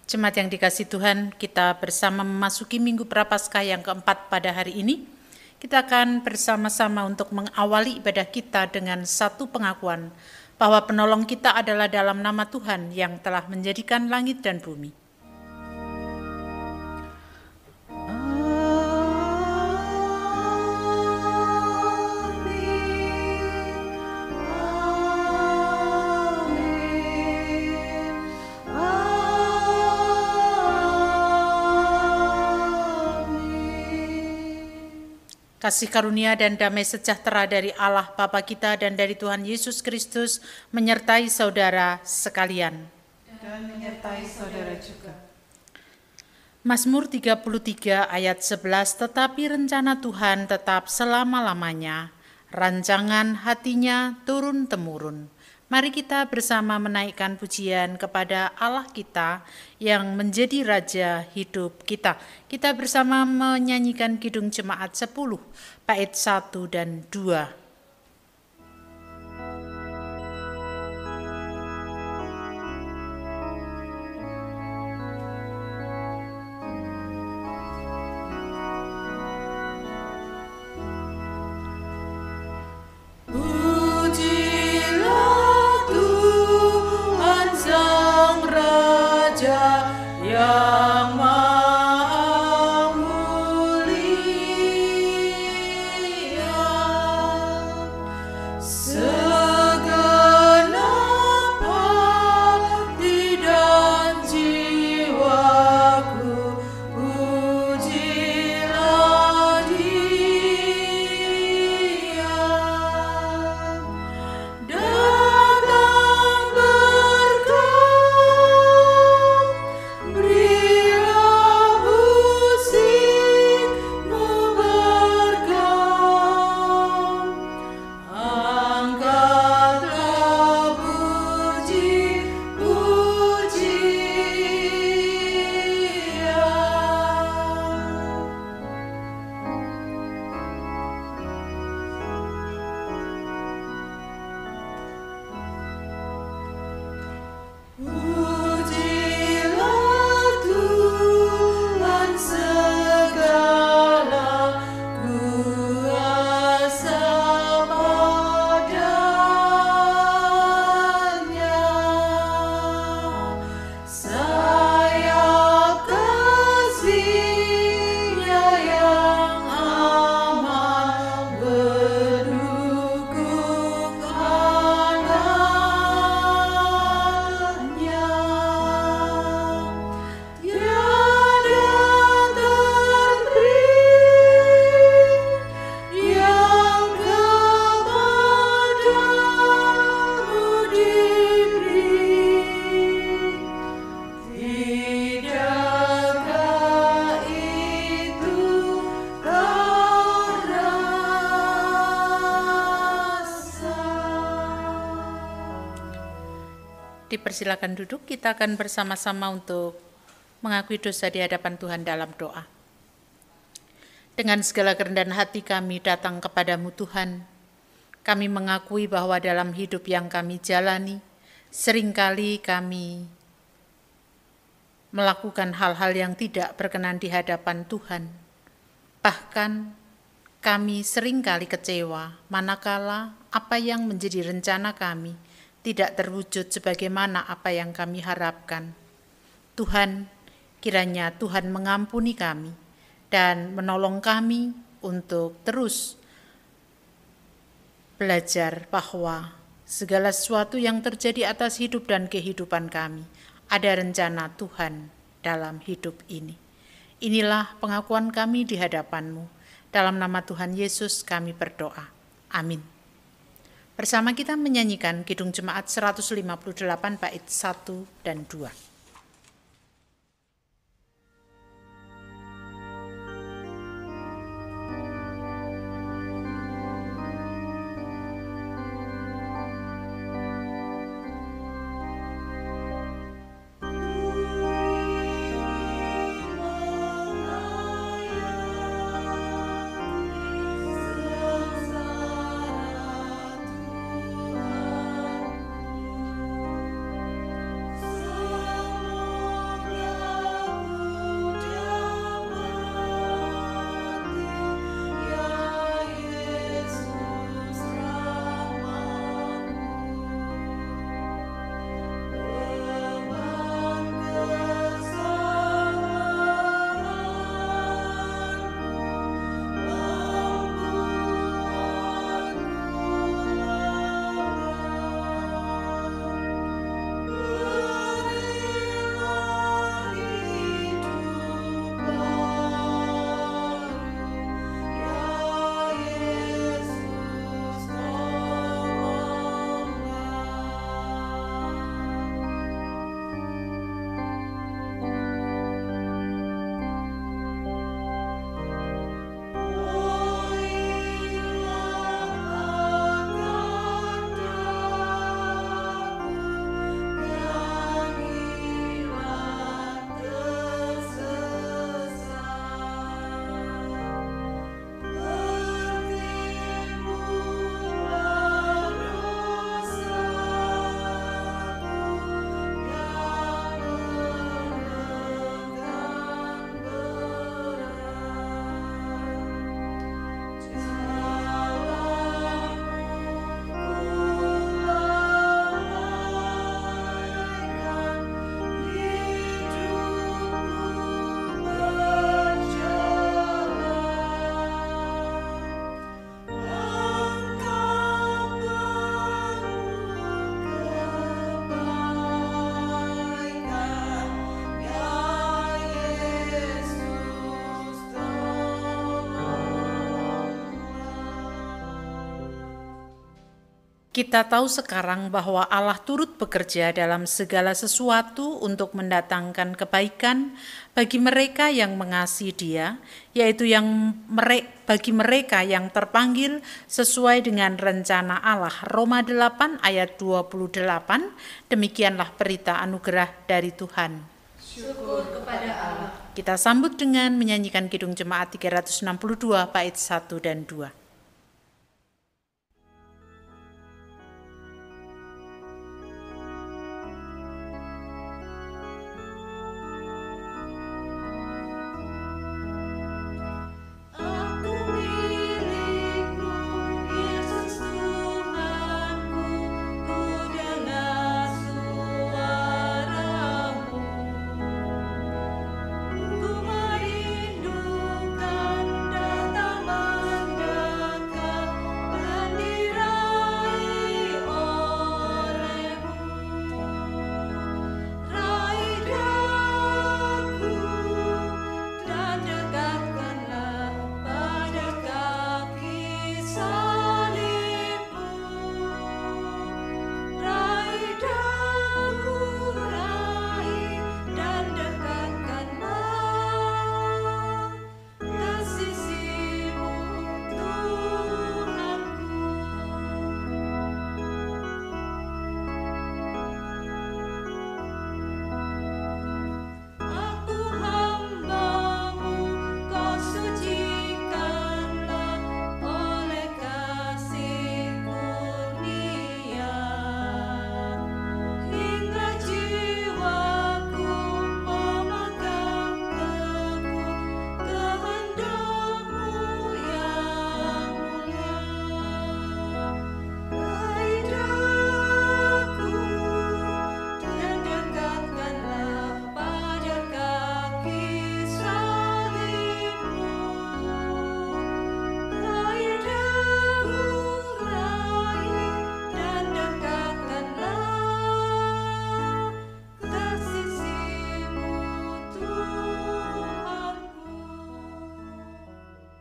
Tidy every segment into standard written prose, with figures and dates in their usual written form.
Jemaat yang dikasihi Tuhan, kita bersama memasuki Minggu Prapaskah yang keempat pada hari ini. Kita akan bersama-sama untuk mengawali ibadah kita dengan satu pengakuan bahwa penolong kita adalah dalam nama Tuhan yang telah menjadikan langit dan bumi. Kasih karunia dan damai sejahtera dari Allah Bapa kita dan dari Tuhan Yesus Kristus menyertai saudara sekalian. Dan menyertai saudara juga. Mazmur 33 ayat 11, tetapi rencana Tuhan tetap selama-lamanya, rancangan hatinya turun-temurun. Mari kita bersama menaikkan pujian kepada Allah kita yang menjadi Raja hidup kita. Kita bersama menyanyikan Kidung Jemaat 10, bait 1 dan 2. Dipersilakan duduk, kita akan bersama-sama untuk mengakui dosa di hadapan Tuhan dalam doa. Dengan segala kerendahan hati kami datang kepadamu Tuhan. Kami mengakui bahwa dalam hidup yang kami jalani, seringkali kami melakukan hal-hal yang tidak berkenan di hadapan Tuhan. Bahkan kami seringkali kecewa manakala apa yang menjadi rencana kami tidak terwujud sebagaimana apa yang kami harapkan. Tuhan, kiranya Tuhan mengampuni kami dan menolong kami untuk terus belajar bahwa segala sesuatu yang terjadi atas hidup dan kehidupan kami ada rencana Tuhan dalam hidup ini. Inilah pengakuan kami di hadapan-Mu. Dalam nama Tuhan Yesus kami berdoa. Amin. Bersama kita menyanyikan Kidung Jemaat 158 bait 1 dan 2. Tuhan Kita tahu sekarang bahwa Allah turut bekerja dalam segala sesuatu untuk mendatangkan kebaikan bagi mereka yang mengasihi Dia, yaitu bagi mereka yang terpanggil sesuai dengan rencana Allah. Roma 8 ayat 28, demikianlah berita anugerah dari Tuhan. Syukur kepada Allah. Kita sambut dengan menyanyikan Kidung Jemaat 362 bait 1 dan 2.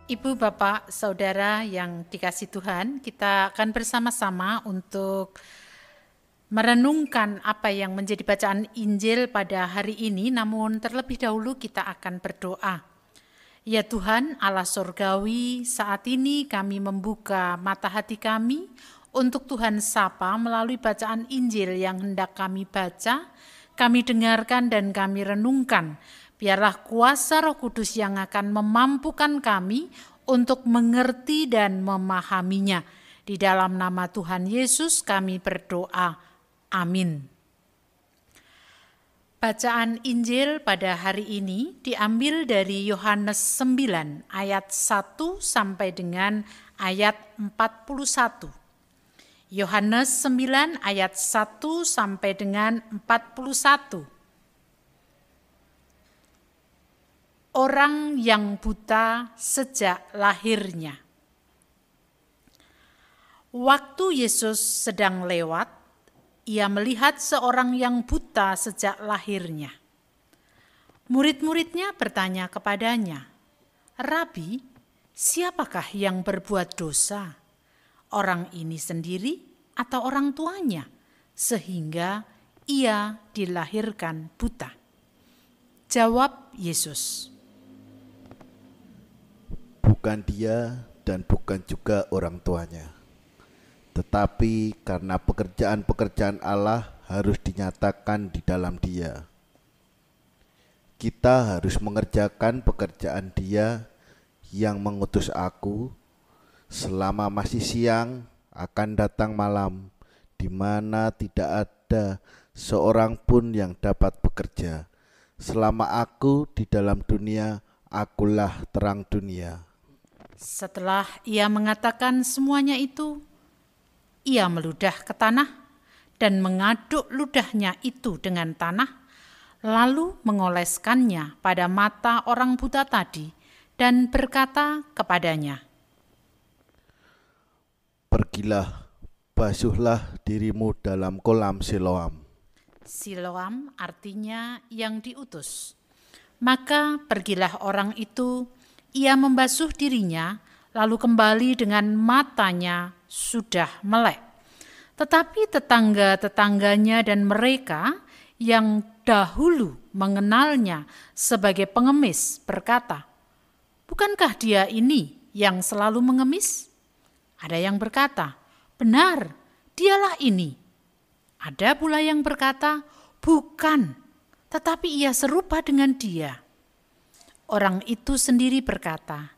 Ibu, Bapak, Saudara yang dikasihi Tuhan, kita akan bersama-sama untuk merenungkan apa yang menjadi bacaan Injil pada hari ini, namun terlebih dahulu kita akan berdoa. Ya Tuhan, Allah Surgawi, saat ini kami membuka mata hati kami untuk Tuhan sapa melalui bacaan Injil yang hendak kami baca, kami dengarkan dan kami renungkan. Biarlah kuasa Roh Kudus yang akan memampukan kami untuk mengerti dan memahaminya. Di dalam nama Tuhan Yesus kami berdoa. Amin. Bacaan Injil pada hari ini diambil dari Yohanes 9 ayat 1 sampai dengan ayat 41. Yohanes 9 ayat 1 sampai dengan 41. Orang yang buta sejak lahirnya. Waktu Yesus sedang lewat, ia melihat seorang yang buta sejak lahirnya. Murid-muridnya bertanya kepadanya, "Rabi, siapakah yang berbuat dosa? Orang ini sendiri atau orang tuanya, sehingga ia dilahirkan buta?" Jawab Yesus, "Bukan dia dan bukan juga orang tuanya, tetapi karena pekerjaan-pekerjaan Allah harus dinyatakan di dalam dia. Kita harus mengerjakan pekerjaan Dia yang mengutus aku. Selama masih siang akan datang malam, di mana tidak ada seorang pun yang dapat bekerja. Selama aku di dalam dunia, akulah terang dunia." Setelah ia mengatakan semuanya itu, ia meludah ke tanah dan mengaduk ludahnya itu dengan tanah, lalu mengoleskannya pada mata orang buta tadi dan berkata kepadanya, "Pergilah, basuhlah dirimu dalam kolam Siloam." Siloam artinya yang diutus. Maka pergilah orang itu, ia membasuh dirinya, lalu kembali dengan matanya sudah melek. Tetapi tetangga-tetangganya dan mereka yang dahulu mengenalnya sebagai pengemis berkata, "Bukankah dia ini yang selalu mengemis?" Ada yang berkata, "Benar, dialah ini." Ada pula yang berkata, "Bukan, tetapi ia serupa dengan dia." Orang itu sendiri berkata,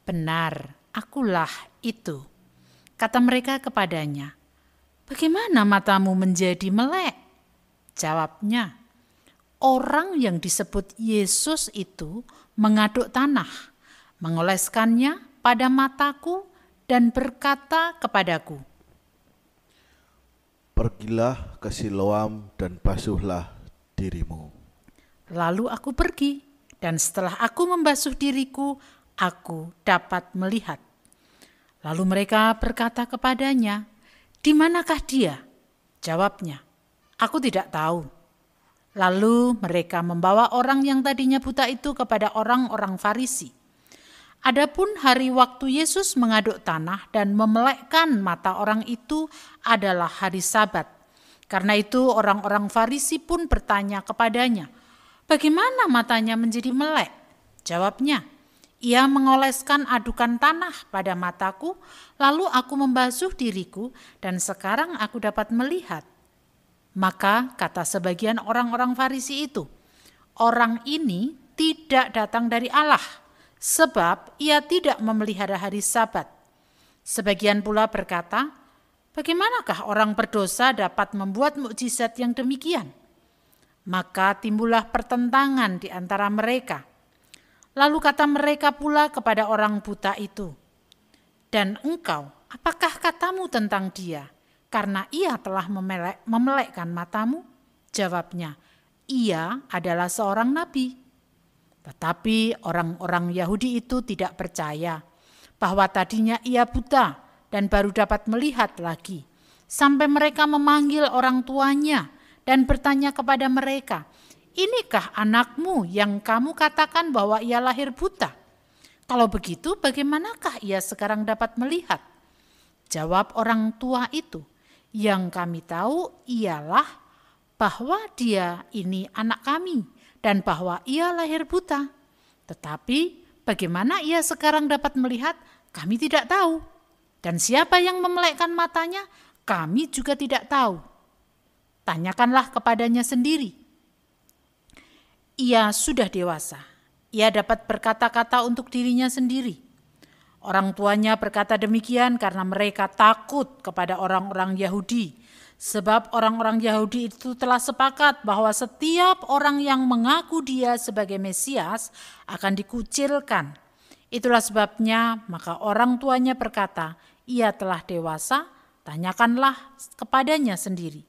"Benar, akulah itu." Kata mereka kepadanya, "Bagaimana matamu menjadi melek?" Jawabnya, "Orang yang disebut Yesus itu mengaduk tanah, mengoleskannya pada mataku dan berkata kepadaku, 'Pergilah ke Siloam dan basuhlah dirimu.' Lalu aku pergi, dan setelah aku membasuh diriku, aku dapat melihat." Lalu mereka berkata kepadanya, "Di manakah dia?" Jawabnya, "Aku tidak tahu." Lalu mereka membawa orang yang tadinya buta itu kepada orang-orang Farisi. Adapun hari waktu Yesus mengaduk tanah dan memelekkan mata orang itu adalah hari Sabat. Karena itu orang-orang Farisi pun bertanya kepadanya, "Bagaimana matanya menjadi melek?" Jawabnya, "Ia mengoleskan adukan tanah pada mataku, lalu aku membasuh diriku dan sekarang aku dapat melihat." Maka kata sebagian orang-orang Farisi itu, "Orang ini tidak datang dari Allah, sebab ia tidak memelihara hari Sabat." Sebagian pula berkata, "Bagaimanakah orang berdosa dapat membuat mukjizat yang demikian?" Maka timbullah pertentangan di antara mereka. Lalu kata mereka pula kepada orang buta itu, "Dan engkau, apakah katamu tentang dia? Karena ia telah memelekkan matamu?" Jawabnya, "Ia adalah seorang nabi." Tetapi orang-orang Yahudi itu tidak percaya bahwa tadinya ia buta dan baru dapat melihat lagi. Sampai mereka memanggil orang tuanya dan bertanya kepada mereka, "Inikah anakmu yang kamu katakan bahwa ia lahir buta? Kalau begitu bagaimanakah ia sekarang dapat melihat?" Jawab orang tua itu, "Yang kami tahu ialah bahwa dia ini anak kami dan bahwa ia lahir buta. Tetapi bagaimana ia sekarang dapat melihat, kami tidak tahu. Dan siapa yang memelekkan matanya, kami juga tidak tahu. Tanyakanlah kepadanya sendiri. Ia sudah dewasa. Ia dapat berkata-kata untuk dirinya sendiri." Orang tuanya berkata demikian karena mereka takut kepada orang-orang Yahudi. Sebab orang-orang Yahudi itu telah sepakat bahwa setiap orang yang mengaku dia sebagai Mesias akan dikucilkan. Itulah sebabnya maka orang tuanya berkata, "Ia telah dewasa, tanyakanlah kepadanya sendiri."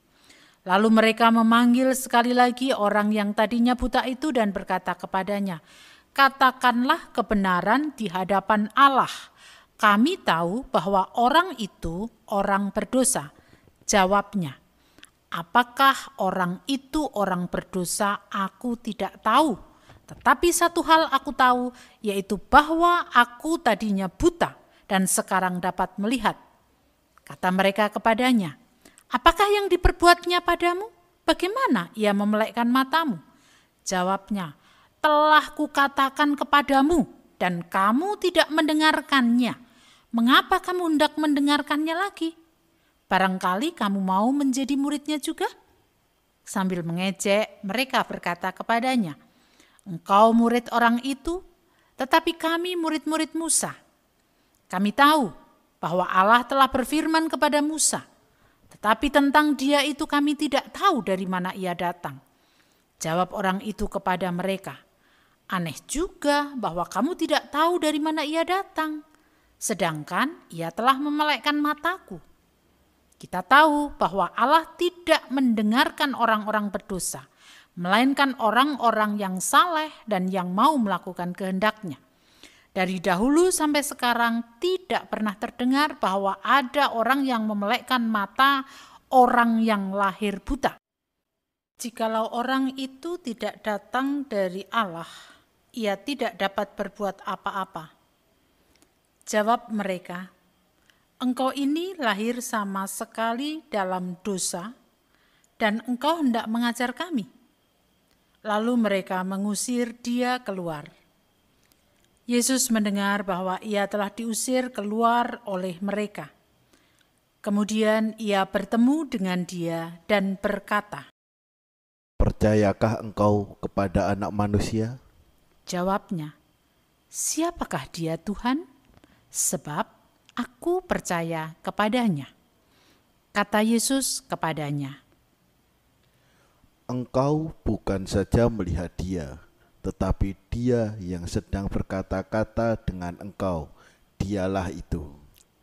Lalu mereka memanggil sekali lagi orang yang tadinya buta itu dan berkata kepadanya, "Katakanlah kebenaran di hadapan Allah. Kami tahu bahwa orang itu orang berdosa." Jawabnya, "Apakah orang itu orang berdosa? Aku tidak tahu. Tetapi satu hal aku tahu, yaitu bahwa aku tadinya buta dan sekarang dapat melihat." Kata mereka kepadanya, "Apakah yang diperbuatnya padamu? Bagaimana ia memelekkan matamu?" Jawabnya, "Telah kukatakan kepadamu dan kamu tidak mendengarkannya. Mengapa kamu hendak mendengarkannya lagi? Barangkali kamu mau menjadi muridnya juga?" Sambil mengejek, mereka berkata kepadanya, "Engkau murid orang itu, tetapi kami murid-murid Musa. Kami tahu bahwa Allah telah berfirman kepada Musa, tetapi tentang dia itu kami tidak tahu dari mana ia datang." Jawab orang itu kepada mereka, "Aneh juga bahwa kamu tidak tahu dari mana ia datang, sedangkan ia telah memelekkan mataku. Kita tahu bahwa Allah tidak mendengarkan orang-orang berdosa, melainkan orang-orang yang saleh dan yang mau melakukan kehendak-Nya. Dari dahulu sampai sekarang tidak pernah terdengar bahwa ada orang yang memelekkan mata orang yang lahir buta. Jikalau orang itu tidak datang dari Allah, ia tidak dapat berbuat apa-apa." Jawab mereka, engkau ini lahir sama sekali dalam dosa, dan engkau hendak mengajar kami." Lalu mereka mengusir dia keluar. Yesus mendengar bahwa ia telah diusir keluar oleh mereka. Kemudian ia bertemu dengan dia dan berkata, "Percayakah engkau kepada Anak Manusia?" Jawabnya, "Siapakah dia, Tuhan? Sebab aku percaya kepadanya." Kata Yesus kepadanya, "Engkau bukan saja melihat dia, tetapi dia yang sedang berkata-kata dengan engkau, dialah itu."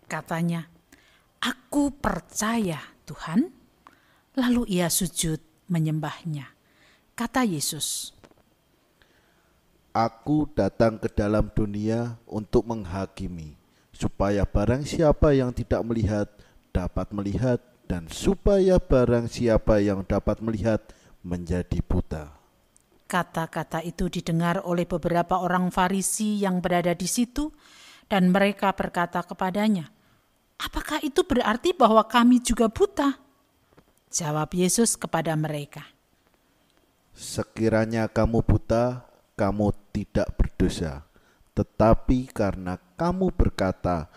Katanya, "Aku percaya, Tuhan." Lalu ia sujud menyembahnya. Kata Yesus, "Aku datang ke dalam dunia untuk menghakimi, supaya barang siapa yang tidak melihat dapat melihat, dan supaya barang siapa yang dapat melihat menjadi buta." Kata-kata itu didengar oleh beberapa orang Farisi yang berada di situ, dan mereka berkata kepadanya, "Apakah itu berarti bahwa kami juga buta?" Jawab Yesus kepada mereka, "Sekiranya kamu buta, kamu tidak berdosa. Tetapi karena kamu berkata,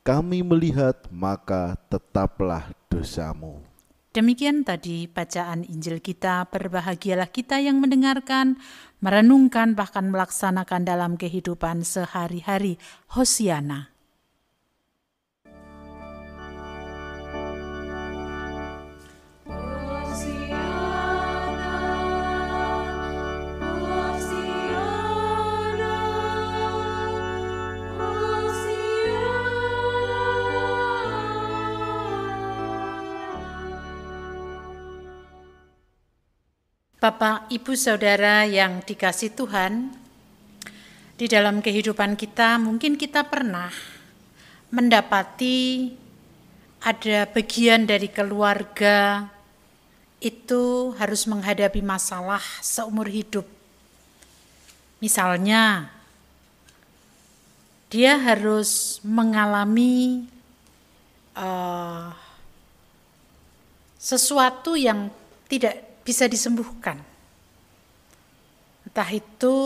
'Kami melihat,' maka tetaplah dosamu." Demikian tadi bacaan Injil kita. Berbahagialah kita yang mendengarkan, merenungkan, bahkan melaksanakan dalam kehidupan sehari-hari. Hosiana. Bapak, Ibu, Saudara yang dikasih Tuhan, di dalam kehidupan kita mungkin kita pernah mendapati ada bagian dari keluarga itu harus menghadapi masalah seumur hidup. Misalnya, dia harus mengalami sesuatu yang tidak bisa disembuhkan. Entah itu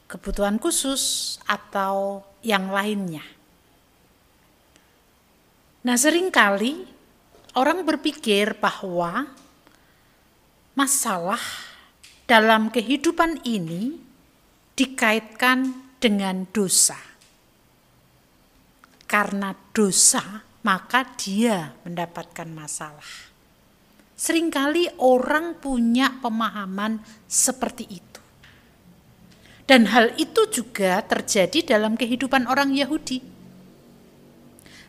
kebutuhan khusus atau yang lainnya. Nah, seringkali orang berpikir bahwa masalah dalam kehidupan ini dikaitkan dengan dosa. Karena dosa, maka dia mendapatkan masalah. Seringkali orang punya pemahaman seperti itu. Dan hal itu juga terjadi dalam kehidupan orang Yahudi.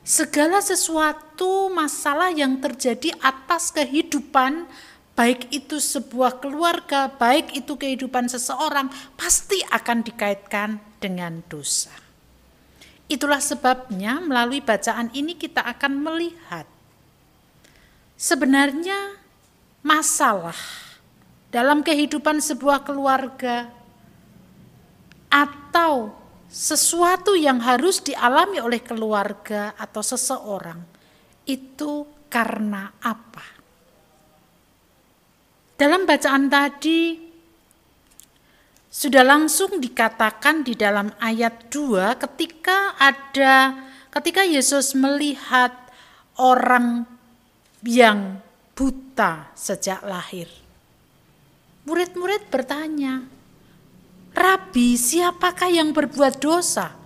Segala sesuatu masalah yang terjadi atas kehidupan, baik itu sebuah keluarga, baik itu kehidupan seseorang, pasti akan dikaitkan dengan dosa. Itulah sebabnya melalui bacaan ini kita akan melihat sebenarnya masalah dalam kehidupan sebuah keluarga atau sesuatu yang harus dialami oleh keluarga atau seseorang itu karena apa? Dalam bacaan tadi sudah langsung dikatakan di dalam ayat 2 ketika Yesus melihat orang yang buta sejak lahir. Murid-murid bertanya, "Rabi, siapakah yang berbuat dosa?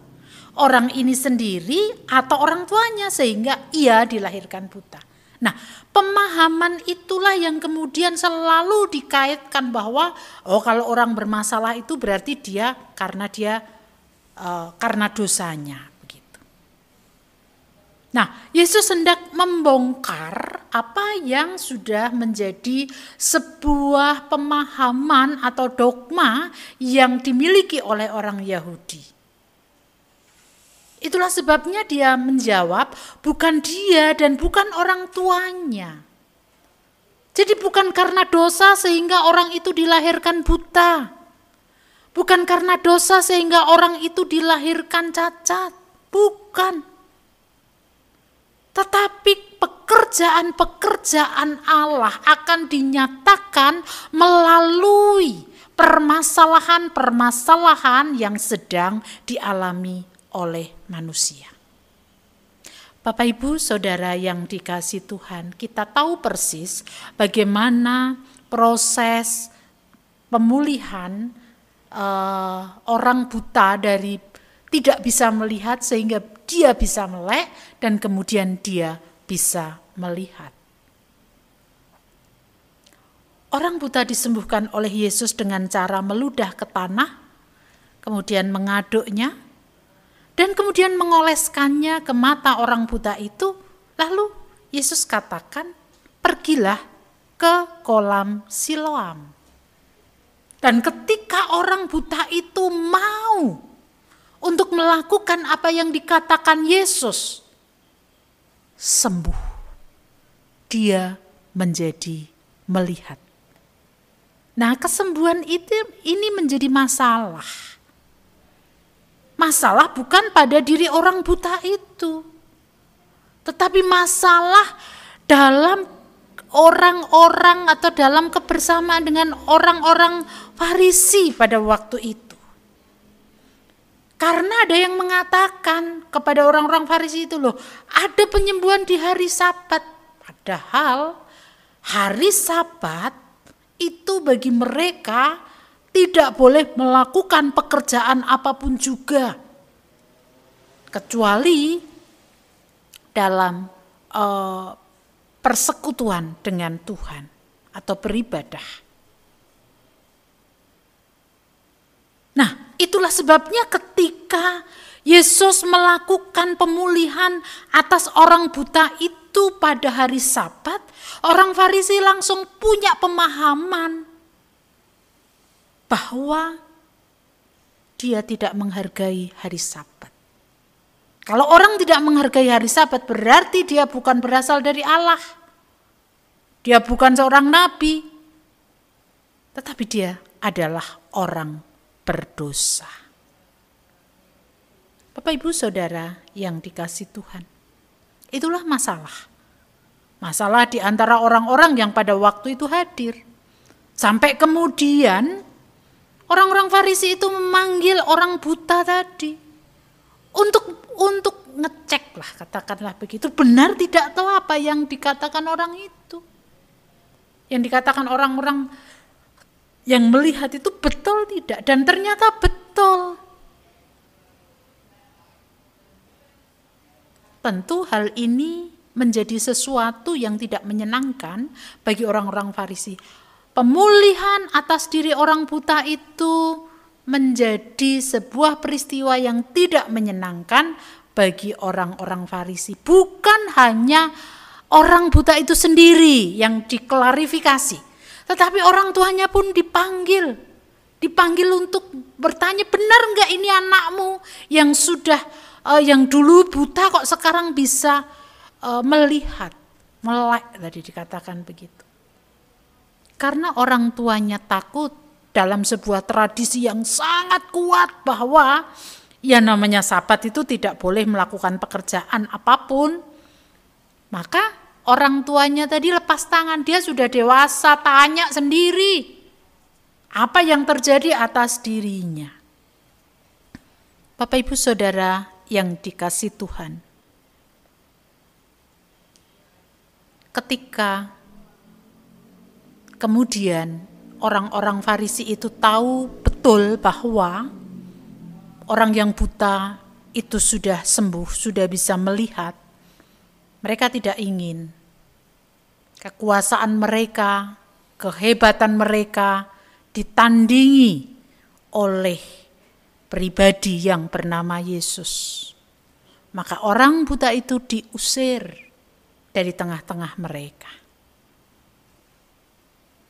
Orang ini sendiri atau orang tuanya sehingga ia dilahirkan buta?" Nah, pemahaman itulah yang kemudian selalu dikaitkan bahwa kalau orang bermasalah itu berarti dia karena dosanya. Nah, Yesus hendak membongkar apa yang sudah menjadi sebuah pemahaman atau dogma yang dimiliki oleh orang Yahudi. Itulah sebabnya dia menjawab, bukan dia dan bukan orang tuanya. Jadi bukan karena dosa sehingga orang itu dilahirkan buta. Bukan karena dosa sehingga orang itu dilahirkan cacat. Bukan. Tetapi pekerjaan-pekerjaan Allah akan dinyatakan melalui permasalahan-permasalahan yang sedang dialami oleh manusia. Bapak Ibu Saudara yang dikasihi Tuhan, kita tahu persis bagaimana proses pemulihan orang buta dari tidak bisa melihat sehingga dia bisa melek dan kemudian dia bisa melihat. Orang buta disembuhkan oleh Yesus dengan cara meludah ke tanah, kemudian mengaduknya, dan kemudian mengoleskannya ke mata orang buta itu. Lalu Yesus katakan, pergilah ke kolam Siloam. Dan ketika orang buta itu mau untuk melakukan apa yang dikatakan Yesus, sembuh. Dia menjadi melihat. Nah, kesembuhan ini menjadi masalah. Masalah bukan pada diri orang buta itu, tetapi masalah dalam orang-orang atau dalam kebersamaan dengan orang-orang Farisi pada waktu itu. Karena ada yang mengatakan kepada orang-orang Farisi itu, loh, ada penyembuhan di hari Sabat. Padahal hari Sabat itu bagi mereka tidak boleh melakukan pekerjaan apapun juga. Kecuali dalam persekutuan dengan Tuhan atau beribadah. Nah, itulah sebabnya ketika Yesus melakukan pemulihan atas orang buta itu pada hari Sabat, orang Farisi langsung punya pemahaman bahwa dia tidak menghargai hari Sabat. Kalau orang tidak menghargai hari Sabat, berarti dia bukan berasal dari Allah. Dia bukan seorang nabi, tetapi dia adalah orang berdosa. Bapak Ibu Saudara yang dikasihi Tuhan, itulah masalah. Masalah di antara orang-orang yang pada waktu itu hadir. Sampai kemudian orang-orang Farisi itu memanggil orang buta tadi untuk ngecek lah, katakanlah begitu, benar tidak tahu apa yang dikatakan orang itu. Yang dikatakan orang-orang yang melihat itu betul tidak, dan ternyata betul. Tentu hal ini menjadi sesuatu yang tidak menyenangkan bagi orang-orang Farisi. Pemulihan atas diri orang buta itu menjadi sebuah peristiwa yang tidak menyenangkan bagi orang-orang Farisi. Bukan hanya orang buta itu sendiri yang diklarifikasi, tetapi orang tuanya pun dipanggil untuk bertanya, benar enggak ini anakmu yang sudah yang dulu buta kok sekarang bisa melihat, melek tadi dikatakan begitu. Karena orang tuanya takut dalam sebuah tradisi yang sangat kuat bahwa ya namanya Sabat itu tidak boleh melakukan pekerjaan apapun. Maka orang tuanya tadi lepas tangan, dia sudah dewasa, tanya sendiri apa yang terjadi atas dirinya. Bapak Ibu Saudara yang dikasihi Tuhan, ketika kemudian orang-orang Farisi itu tahu betul bahwa orang yang buta itu sudah sembuh, sudah bisa melihat, mereka tidak ingin kekuasaan mereka, kehebatan mereka ditandingi oleh pribadi yang bernama Yesus. Maka orang buta itu diusir dari tengah-tengah mereka.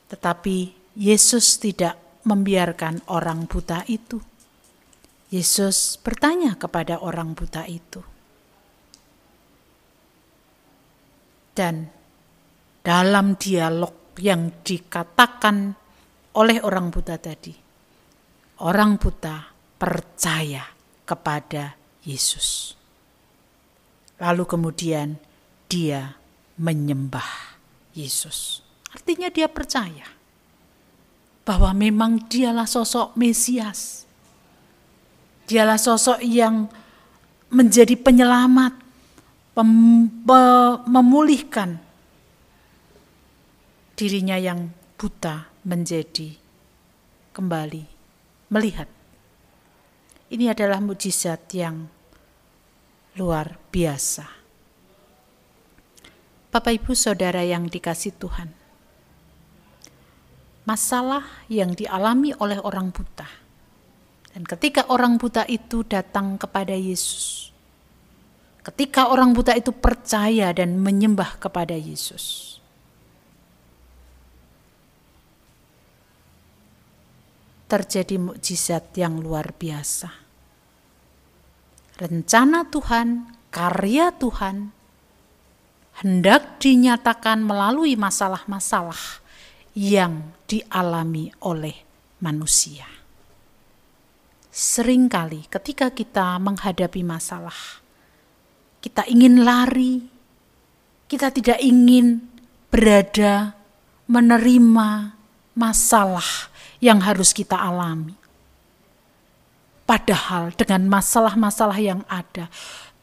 Tetapi Yesus tidak membiarkan orang buta itu. Yesus bertanya kepada orang buta itu. Dan dalam dialog yang dikatakan oleh orang buta tadi, orang buta percaya kepada Yesus. Lalu kemudian dia menyembah Yesus. Artinya dia percaya bahwa memang dialah sosok Mesias. Dialah sosok yang menjadi penyelamat, memulihkan dirinya yang buta menjadi kembali melihat. Ini adalah mukjizat yang luar biasa. Bapak Ibu Saudara yang dikasih Tuhan, masalah yang dialami oleh orang buta, dan ketika orang buta itu datang kepada Yesus, ketika orang buta itu percaya dan menyembah kepada Yesus, terjadi mukjizat yang luar biasa. Rencana Tuhan, karya Tuhan hendak dinyatakan melalui masalah-masalah yang dialami oleh manusia. Seringkali ketika kita menghadapi masalah, kita ingin lari, kita tidak ingin berada menerima masalah yang harus kita alami. Padahal dengan masalah-masalah yang ada,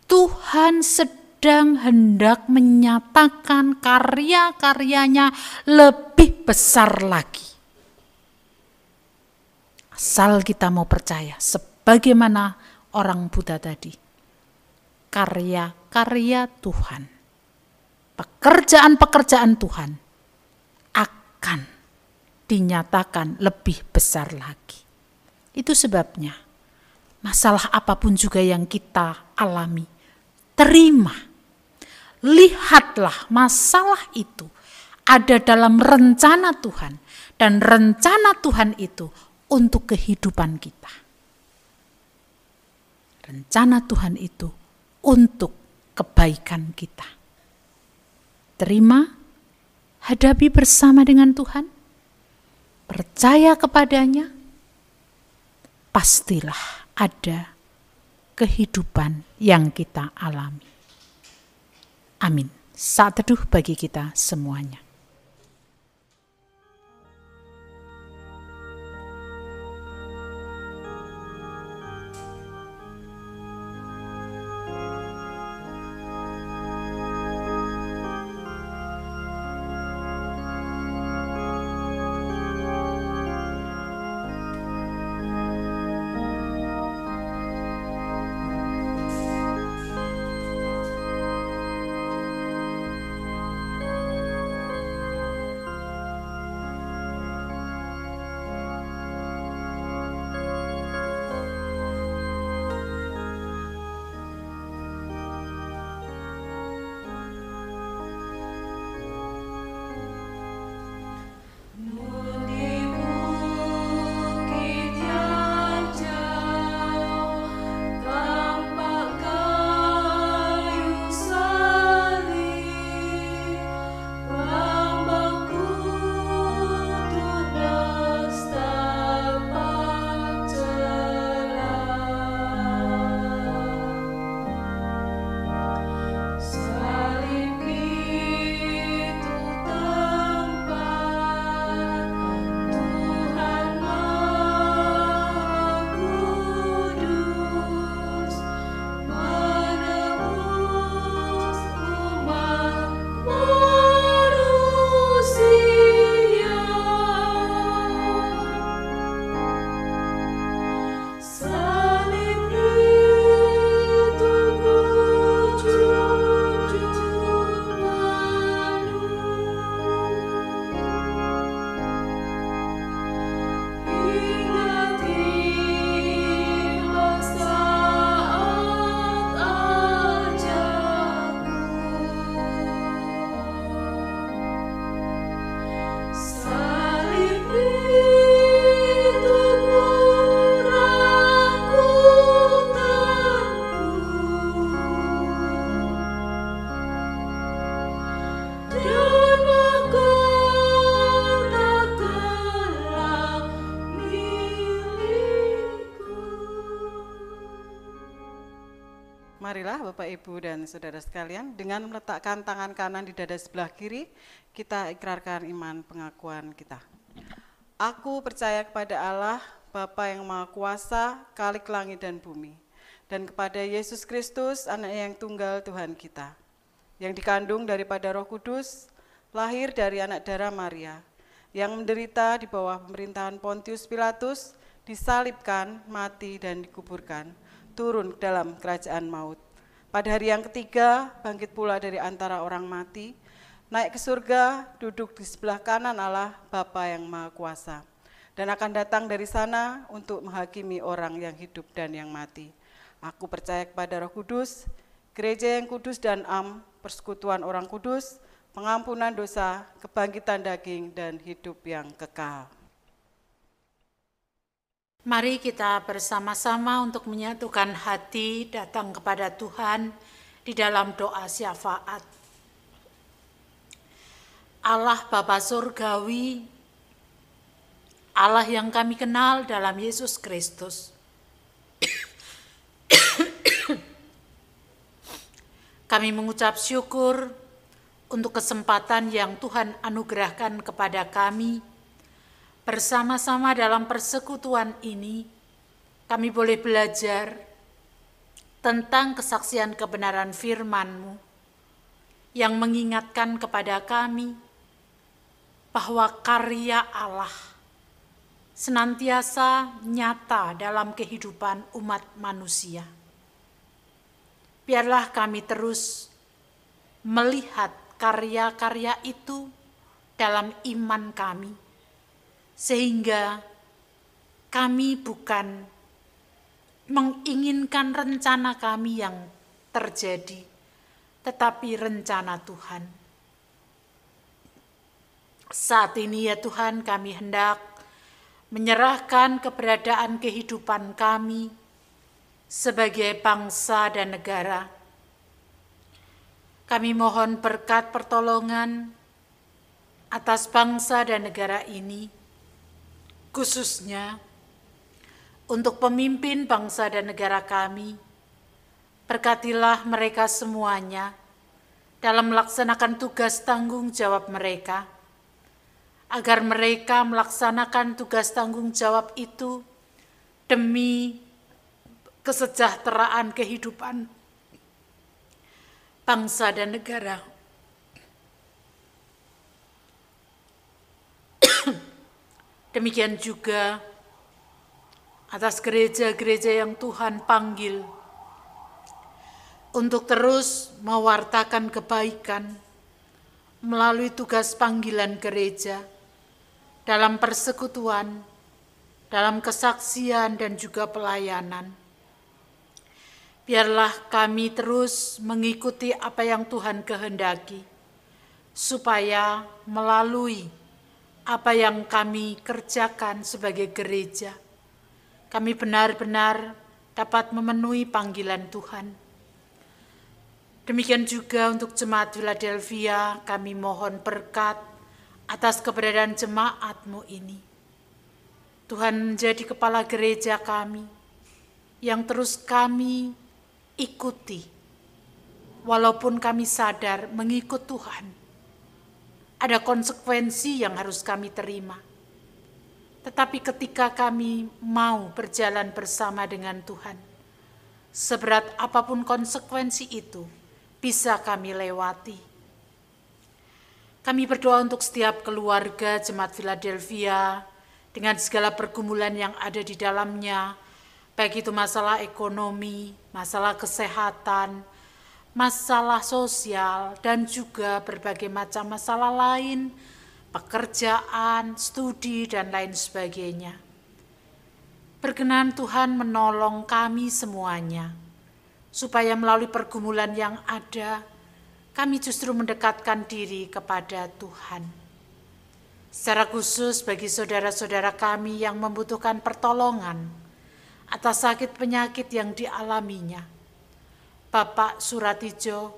Tuhan sedang hendak menyatakan karya-karyanya lebih besar lagi. Asal kita mau percaya, sebagaimana orang buta tadi, karya-karya Tuhan, pekerjaan-pekerjaan Tuhan akan dinyatakan lebih besar lagi. Itu sebabnya masalah apapun juga yang kita alami, terima. Lihatlah masalah itu ada dalam rencana Tuhan, dan rencana Tuhan itu untuk kehidupan kita. Rencana Tuhan itu untuk kebaikan kita. Terima, hadapi bersama dengan Tuhan, percaya kepadanya, pastilah ada kehidupan yang kita alami. Amin. Saat teduh bagi kita semuanya. Marilah Bapak, Ibu, dan saudara sekalian, dengan meletakkan tangan kanan di dada sebelah kiri, kita ikrarkan iman pengakuan kita. Aku percaya kepada Allah, Bapa yang Maha Kuasa, Khalik langit dan bumi, dan kepada Yesus Kristus, Anak-Nya yang tunggal Tuhan kita, yang dikandung daripada Roh Kudus, lahir dari anak darah Maria, yang menderita di bawah pemerintahan Pontius Pilatus, disalibkan, mati, dan dikuburkan, turun ke dalam kerajaan maut. Pada hari yang ketiga, bangkit pula dari antara orang mati, naik ke surga, duduk di sebelah kanan Allah, Bapa yang Maha Kuasa, dan akan datang dari sana untuk menghakimi orang yang hidup dan yang mati. Aku percaya kepada Roh Kudus, gereja yang kudus dan persekutuan orang kudus, pengampunan dosa, kebangkitan daging, dan hidup yang kekal. Mari kita bersama-sama untuk menyatukan hati datang kepada Tuhan di dalam doa syafaat. Allah Bapa Surgawi, Allah yang kami kenal dalam Yesus Kristus. Kami mengucap syukur untuk kesempatan yang Tuhan anugerahkan kepada kami. Bersama-sama dalam persekutuan ini, kami boleh belajar tentang kesaksian kebenaran firman-Mu yang mengingatkan kepada kami bahwa karya Allah senantiasa nyata dalam kehidupan umat manusia. Biarlah kami terus melihat karya-karya itu dalam iman kami, sehingga kami bukan menginginkan rencana kami yang terjadi, tetapi rencana Tuhan. Saat ini ya Tuhan, kami hendak menyerahkan keberadaan kehidupan kami sebagai bangsa dan negara. Kami mohon berkat pertolongan atas bangsa dan negara ini, khususnya untuk pemimpin bangsa dan negara kami. Berkatilah mereka semuanya dalam melaksanakan tugas tanggung jawab mereka, agar mereka melaksanakan tugas tanggung jawab itu demi kesejahteraan kehidupan bangsa dan negara. Demikian juga atas gereja-gereja yang Tuhan panggil untuk terus mewartakan kebaikan melalui tugas panggilan gereja dalam persekutuan, dalam kesaksian dan juga pelayanan. Biarlah kami terus mengikuti apa yang Tuhan kehendaki, supaya melalui apa yang kami kerjakan sebagai gereja, kami benar-benar dapat memenuhi panggilan Tuhan. Demikian juga untuk jemaat Philadelphia, kami mohon berkat atas keberadaan jemaat-Mu ini. Tuhan menjadi kepala gereja kami, yang terus kami ikuti, walaupun kami sadar mengikut Tuhan ada konsekuensi yang harus kami terima. Tetapi ketika kami mau berjalan bersama dengan Tuhan, seberat apapun konsekuensi itu bisa kami lewati. Kami berdoa untuk setiap keluarga jemaat Philadelphia dengan segala pergumulan yang ada di dalamnya, baik itu masalah ekonomi, masalah kesehatan, masalah sosial, dan juga berbagai macam masalah lain, pekerjaan, studi, dan lain sebagainya. Berkenan Tuhan menolong kami semuanya, supaya melalui pergumulan yang ada, kami justru mendekatkan diri kepada Tuhan. Secara khusus bagi saudara-saudara kami yang membutuhkan pertolongan atas sakit penyakit yang dialaminya, Bapak Suratijo,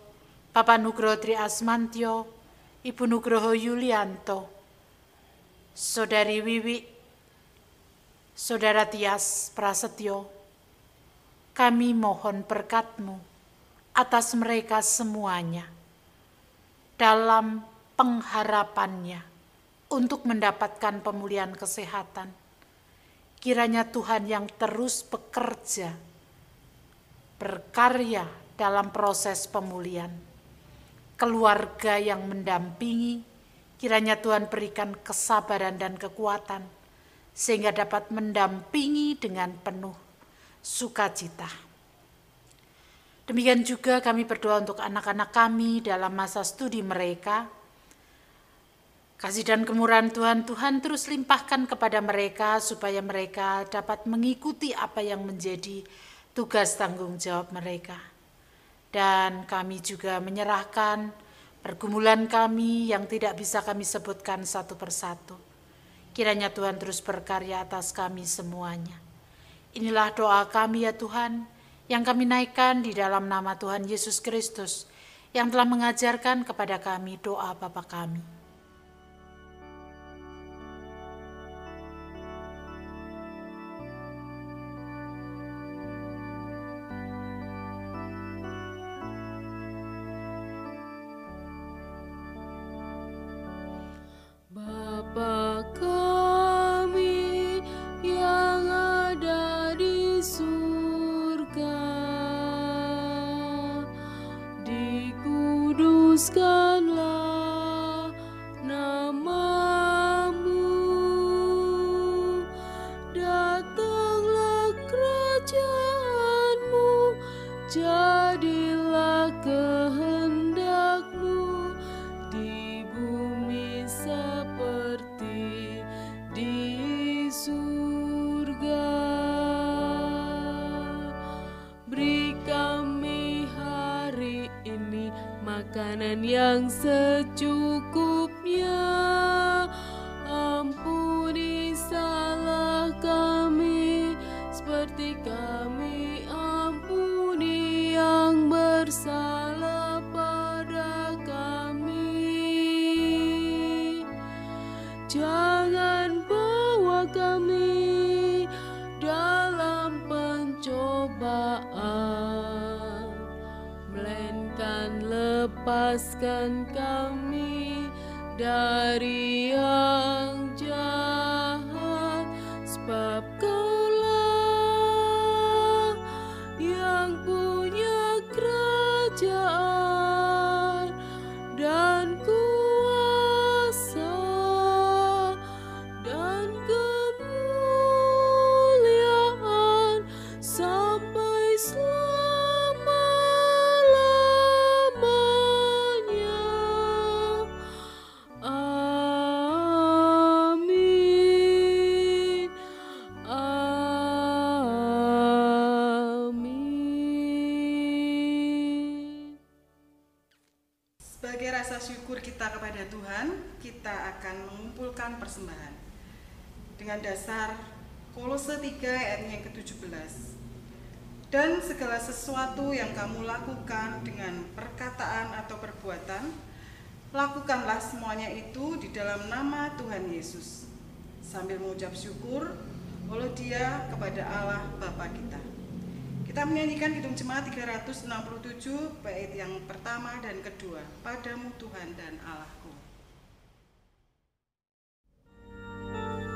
Bapak Nugroho Tri Asmantio, Ibu Nugroho Yulianto, Saudari Wiwi, Saudara Tias Prasetyo, kami mohon berkat-Mu atas mereka semuanya dalam pengharapannya untuk mendapatkan pemulihan kesehatan. Kiranya Tuhan yang terus bekerja, berkarya dalam proses pemulihan. Keluarga yang mendampingi, kiranya Tuhan berikan kesabaran dan kekuatan, sehingga dapat mendampingi dengan penuh sukacita. Demikian juga kami berdoa untuk anak-anak kami dalam masa studi mereka. Kasih dan kemurahan Tuhan terus limpahkan kepada mereka supaya mereka dapat mengikuti apa yang menjadi tugas tanggung jawab mereka. Dan kami juga menyerahkan pergumulan kami yang tidak bisa kami sebutkan satu persatu. Kiranya Tuhan terus berkarya atas kami semuanya. Inilah doa kami ya Tuhan, yang kami naikkan di dalam nama Tuhan Yesus Kristus, yang telah mengajarkan kepada kami doa Bapa kami. Bapa kami yang ada di surga, dikuduskanlah namamu, datanglah kerajaanmu, jadilah kehendakmu di bumi seperti di surga. Beri kami hari ini makanan yang secukupnya. Ampuni salah kami seperti kami ampuni yang bersalah pada kami. Jangan bawa kami dalam pencobaan, melainkan lepaskan kami dari yang jahat, sebab Kaulah yang punya kerajaan dan kuasa dan kemuliaan sampai selama-lamanya. Amin. Amin. Sebagai rasa syukur kita kepada Tuhan, kita akan mengumpulkan persembahan dengan dasar Kolose 3 ayatnya yang ke-17. Dan segala sesuatu yang kamu lakukan dengan perkataan atau perbuatan, lakukanlah semuanya itu di dalam nama Tuhan Yesus, sambil mengucap syukur oleh Dia kepada Allah Bapa kita. Kita menyanyikan Kidung Jemaat 367 bait yang pertama dan kedua, Padamu Tuhan dan Allahku. Bersama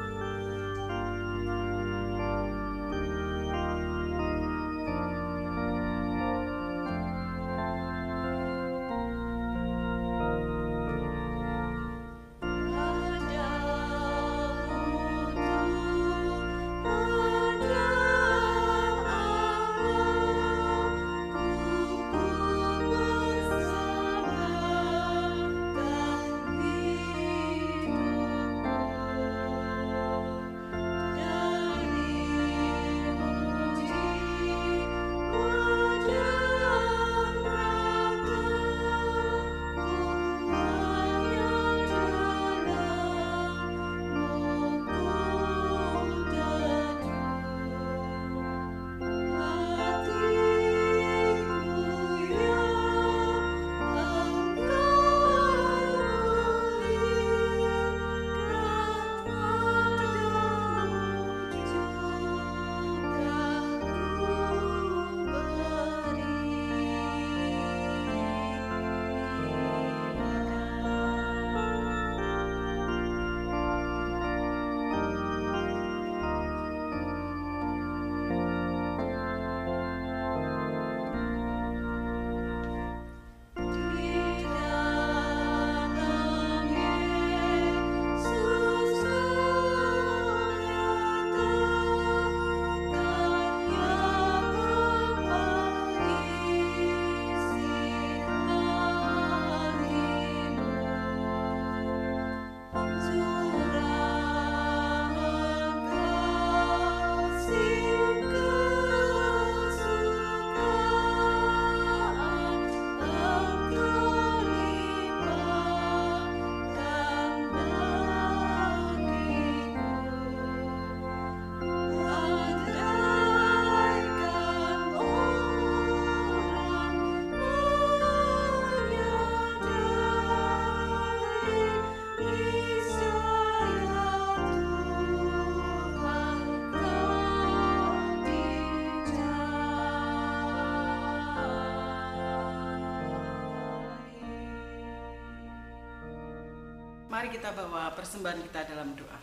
Mari kita bawa persembahan kita dalam doa.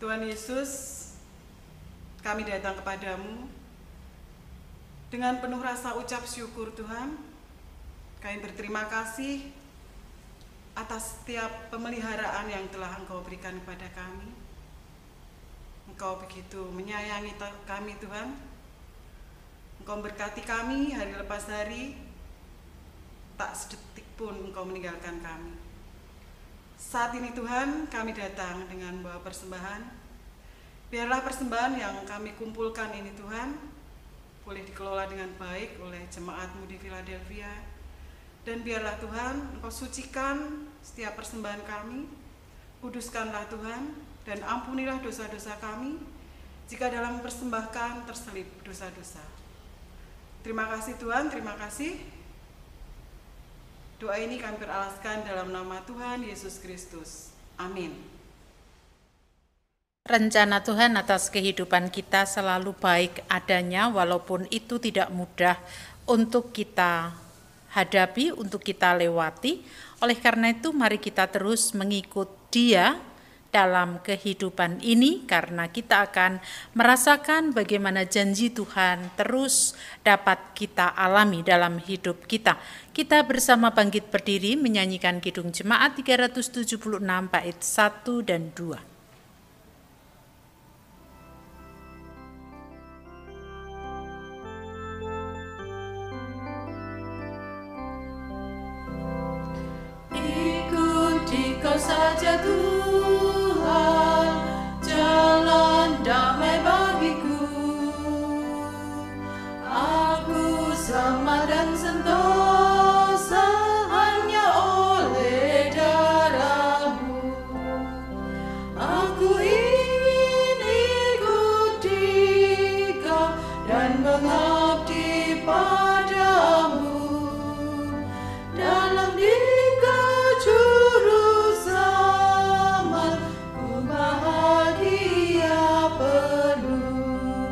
Tuhan Yesus, kami datang kepadamu dengan penuh rasa ucap syukur Tuhan. Kami berterima kasih atas setiap pemeliharaan yang telah Engkau berikan kepada kami. Engkau begitu menyayangi kami Tuhan. Engkau memberkati kami hari lepas hari, tak sedetik pun Engkau meninggalkan kami. Saat ini Tuhan, kami datang dengan bawa persembahan. Biarlah persembahan yang kami kumpulkan ini Tuhan, boleh dikelola dengan baik oleh jemaat-Mu di Philadelphia. Dan biarlah Tuhan, Engkau sucikan setiap persembahan kami. Kuduskanlah Tuhan, dan ampunilah dosa-dosa kami, jika dalam persembahkan terselip dosa-dosa. Terima kasih Tuhan, terima kasih. Doa ini kami beralaskan dalam nama Tuhan Yesus Kristus. Amin. Rencana Tuhan atas kehidupan kita selalu baik adanya, walaupun itu tidak mudah untuk kita hadapi, untuk kita lewati. Oleh karena itu, mari kita terus mengikut Dia dalam kehidupan ini, karena kita akan merasakan bagaimana janji Tuhan terus dapat kita alami dalam hidup kita. Kita bersama bangkit berdiri menyanyikan Kidung Jemaat 376 bait 1 dan 2. Ikuti Kau saja Tuhan, jalan damai bagiku. Aku selamat dan sentosa hanya oleh darah-Mu. Aku ingin ikuti Kau dan mengabdi pada-Mu. Dalam Dikau juru selamat, ku bahagia penuh.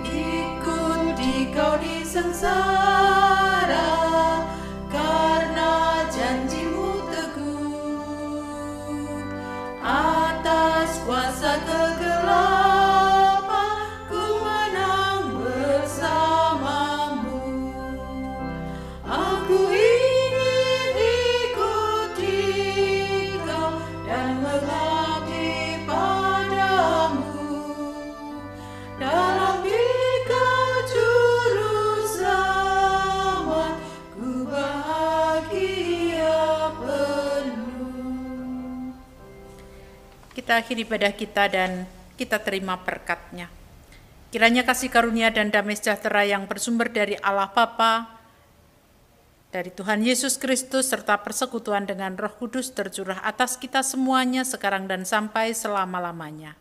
Ikuti Kau di sengsara, karena janji-Mu teguh. Atas kuasa kegelapan, ku menang bersama-Mu. Aku ingin ikuti Kau dan mengabdi pada-Mu. Dalam Dikau juru selamat, ku bahagia penuh. Kita akhiri ibadah kita dan kita terima berkat-Nya. Kiranya kasih karunia dan damai sejahtera yang bersumber dari Allah Bapa, dari Tuhan Yesus Kristus, serta persekutuan dengan Roh Kudus tercurah atas kita semuanya sekarang dan sampai selama-lamanya.